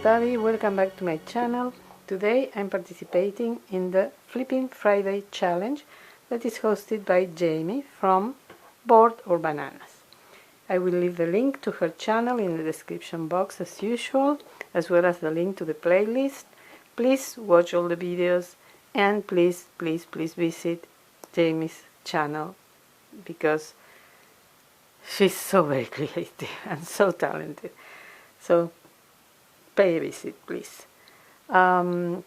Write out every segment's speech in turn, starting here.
everybody, welcome back to my channel. Today I'm participating in the Flippin Friday challenge that is hosted by Jaime from Board or Bananas. I will leave the link to her channel in the description box as usual, as well as the link to the playlist. Please watch all the videos and please visit Jaime's channel because she's so very creative and so talented. So pay a visit, please. I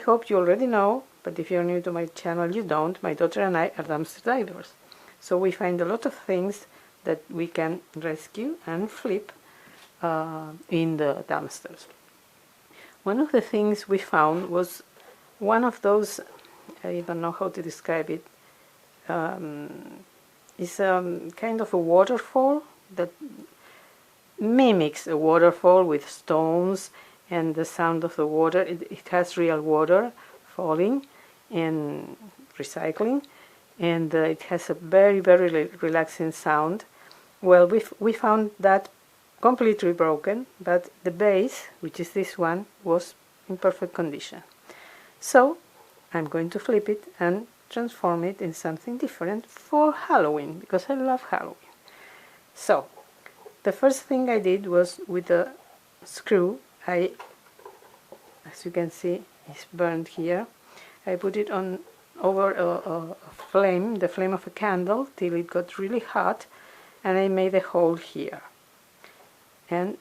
hope you already know, but if you're new to my channel you don't. My daughter and I are dumpster divers. So we find a lot of things that we can rescue and flip in the dumpsters. One of the things we found was one of those, I don't know how to describe it, it's kind of a waterfall that mimics a waterfall with stones and the sound of the water. It has real water falling and recycling, and it has a very relaxing sound. Well, we found that completely broken, but the base, which is this one, was in perfect condition. So I'm going to flip it and transform it in something different for Halloween, because I love Halloween. So the first thing I did was with the screw, as you can see, it's burned here. I put it on over a flame, the flame of a candle, till it got really hot, and I made a hole here. And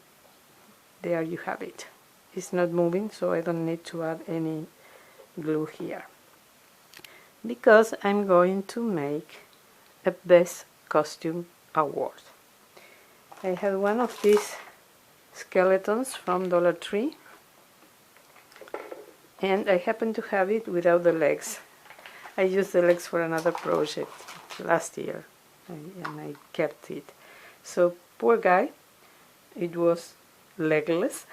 there you have it. It's not moving, so I don't need to add any glue here, because I'm going to make a best costume award. I have one of these skeletons from Dollar Tree, and I happen to have it without the legs. I used the legs for another project last year, and I kept it. So poor guy, it was legless,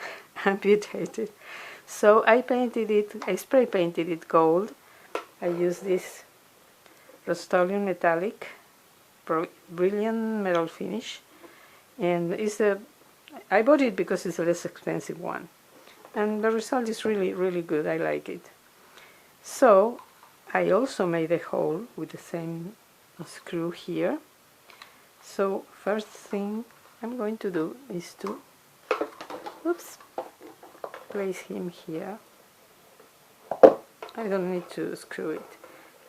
amputated. So I painted it, I spray painted it gold. I used this Rust-Oleum metallic, brilliant metal finish. And I bought it because it's a less expensive one, and the result is really good. I like it. So I also made a hole with the same screw here. So first thing I'm going to do is to place him here. I don't need to screw it.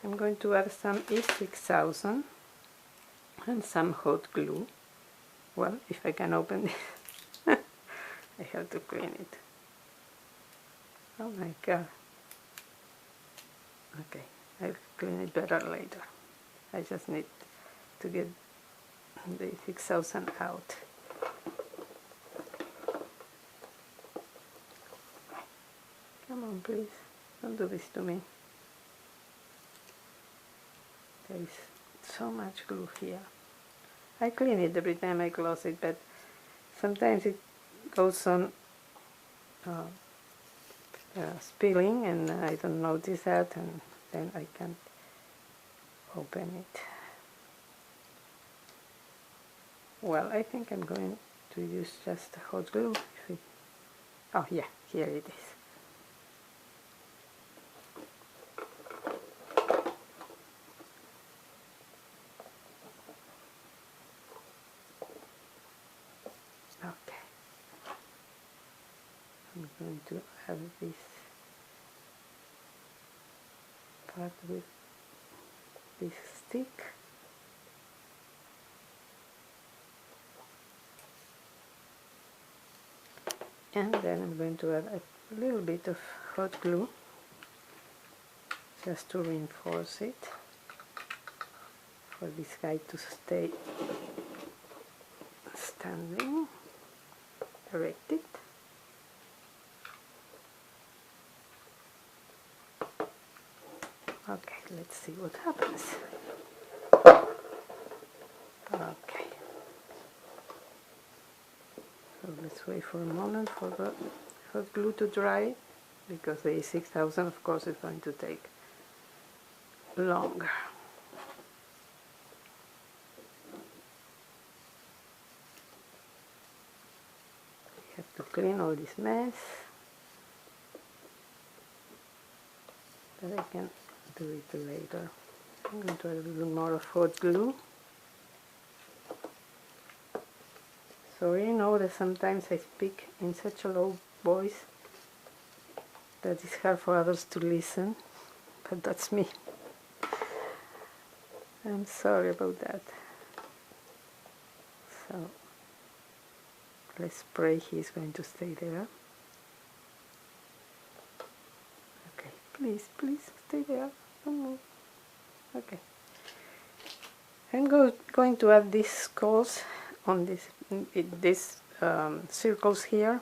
I'm going to add some E6000 and some hot glue. Well, if I can open it, I have to clean it. Oh my god. Okay, I'll clean it better later. I just need to get the 6000 out. Come on, please. Don't do this to me. There is so much glue here. I clean it every time I close it, but sometimes it goes on spilling, and I don't notice that, and then I can't open it. Well, I think I'm going to use just hot glue. Oh yeah, here it is. Okay, I'm going to have this part with this stick. And then I'm going to add a little bit of hot glue just to reinforce it, for this guy to stay standing, erected. Okay, let's see what happens. Okay. So let's wait for a moment for the hot glue to dry, because the E6000 of course is going to take longer. We have to clean all this mess, but I can do it later. I'm going to add a little more of hot glue. Sorry, I know that sometimes I speak in such a low voice that it's hard for others to listen, but that's me. I'm sorry about that. So let's pray he's going to stay there. Okay, please, please stay there. Don't move. Okay. I'm going to add these skulls on these circles here.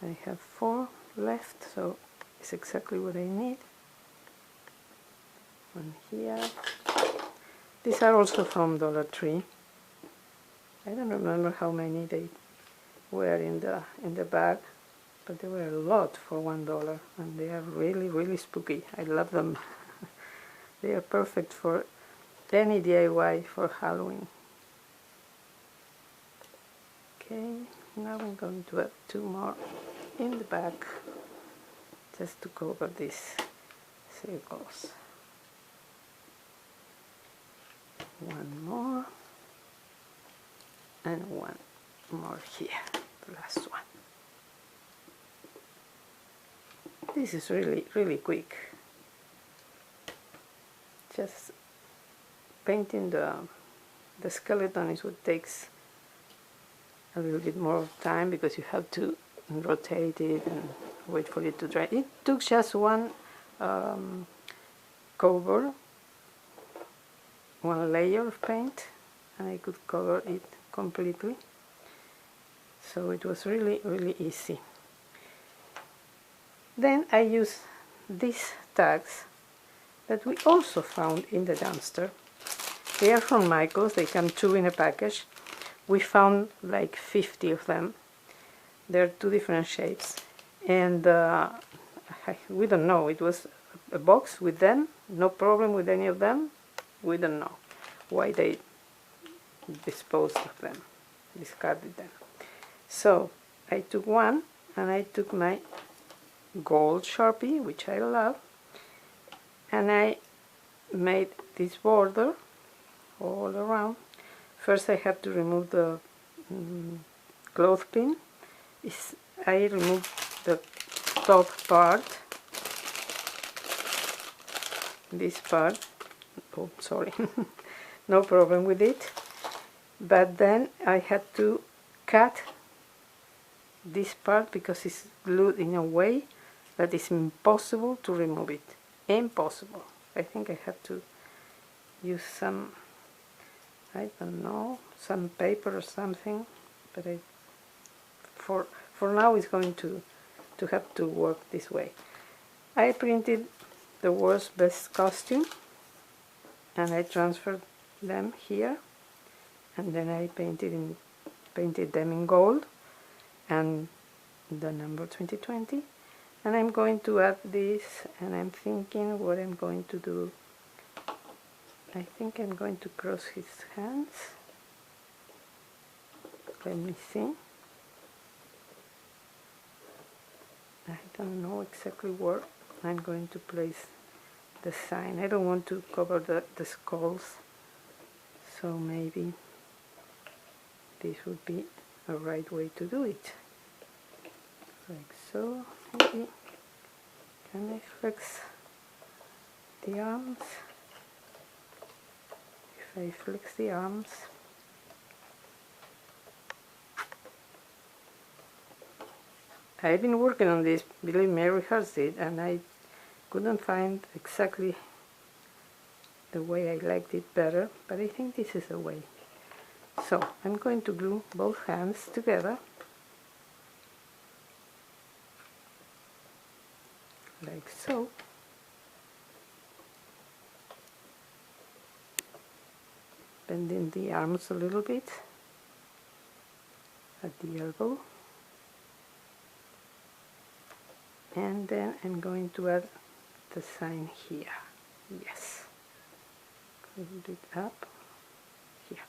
I have 4 left, so it's exactly what I need. One here. These are also from Dollar Tree. I don't remember how many they were in the bag, but there were a lot for $1, and they are really, really spooky. I love them. They are perfect for any DIY for Halloween. Okay, now I'm going to add 2 more in the back, just to cover these circles. 1 more, and 1 more here, the last one. This is really, really quick. Just painting the skeleton is what takes a little bit more time, because you have to rotate it and wait for it to dry. It took just 1 cover, 1 layer of paint, and I could cover it completely. So it was really, really easy. Then I use these tags that we also found in the dumpster. They are from Michael's. They come 2 in a package. We found like 50 of them. They're 2 different shapes, and we don't know. It was a box with them, no problem with any of them. We don't know why they disposed of them, discarded them. So I took 1, and I took my gold Sharpie, which I love, and I made this border all around. First I have to remove the clothespin. I removed the top part, this part. Oh, sorry. No problem with it. But then I had to cut this part because it's glued in a way that is impossible to remove it. Impossible. I think I have to use some, I don't know, some paper or something, but for now it's going to have to work this way. I printed the world's best costume, and I transferred them here, and then I painted them in gold and the number 2020, and I'm going to add this, and I'm thinking what I'm going to do. I think I'm going to cross his hands. Let me see. I don't know exactly where I'm going to place the sign. I don't want to cover the skulls, so maybe this would be a right way to do it. Like so. Maybe. Can I flex the arms? If I flex the arms, I've been working on this, believe me, I rehearsed it, and I couldn't find exactly the way I liked it better, but I think this is the way. So I'm going to glue both hands together, like so. Bending the arms a little bit at the elbow, and then I'm going to add the sign here. Yes, a little bit up here.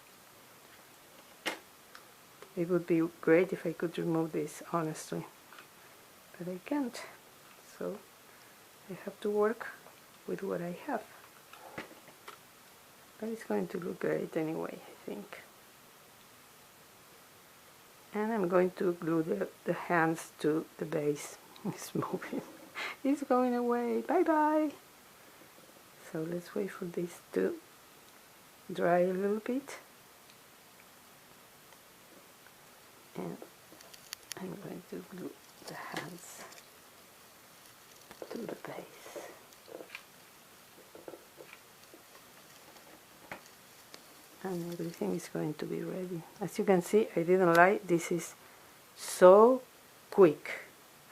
It would be great if I could remove this, honestly, but I can't, so I have to work with what I have. But it's going to look great anyway, I think. And I'm going to glue the hands to the base. It's moving. It's going away. Bye bye. So let's wait for this to dry a little bit. And I'm going to glue the hands to the base. And everything is going to be ready. As you can see, I didn't lie, this is so quick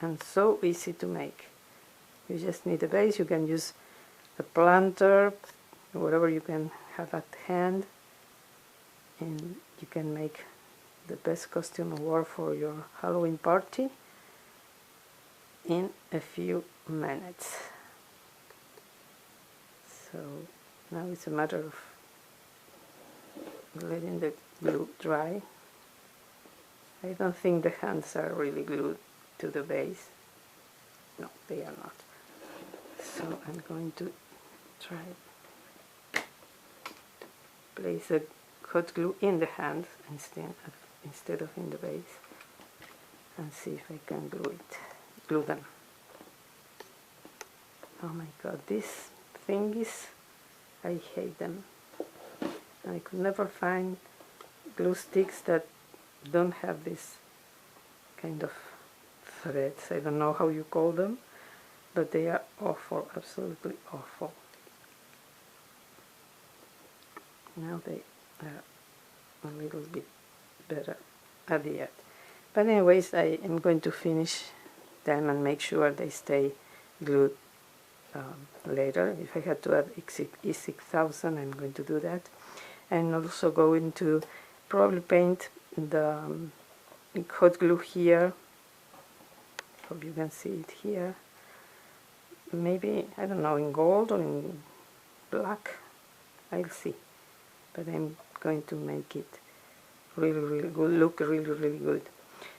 and so easy to make. You just need a base. You can use a planter, whatever you can have at hand, and you can make the best costume award for your Halloween party in a few minutes. So now it's a matter of letting the glue dry. I don't think the hands are really glued to the base. No, they are not. So I'm going to try to place the hot glue in the hands instead of in the base, and see if I can glue them. Oh my god, these thingies, I hate them. I could never find glue sticks that don't have this kind of threads. I don't know how you call them, but they are awful, absolutely awful. Now they are a little bit better at the end. But anyways, I am going to finish them and make sure they stay glued later. If I had to add E6000, I'm going to do that. And also going to probably paint the hot glue here. Hope you can see it here. Maybe, I don't know, in gold or in black. I'll see. But I'm going to make it really, really good, look really, really good.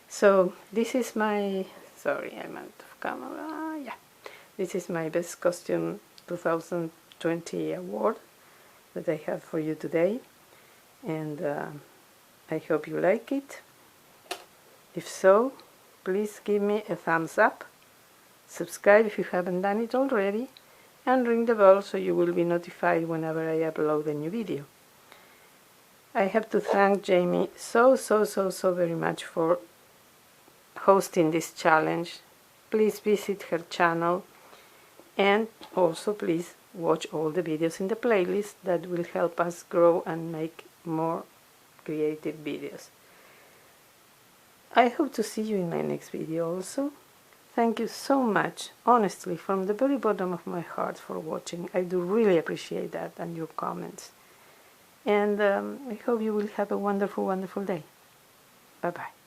So this is my, sorry, I'm out of camera, yeah. This is my Best Costume 2020 award that I have for you today. And I hope you like it. If so, please give me a thumbs up. Subscribe if you haven't done it already. And ring the bell so you will be notified whenever I upload a new video. I have to thank Jaime so very much for hosting this challenge. Please visit her channel, and also please watch all the videos in the playlist that will help us grow and make more creative videos. I hope to see you in my next video also. Thank you so much, honestly, from the very bottom of my heart, for watching. I do really appreciate that, and your comments. And I hope you will have a wonderful, wonderful day. Bye-bye.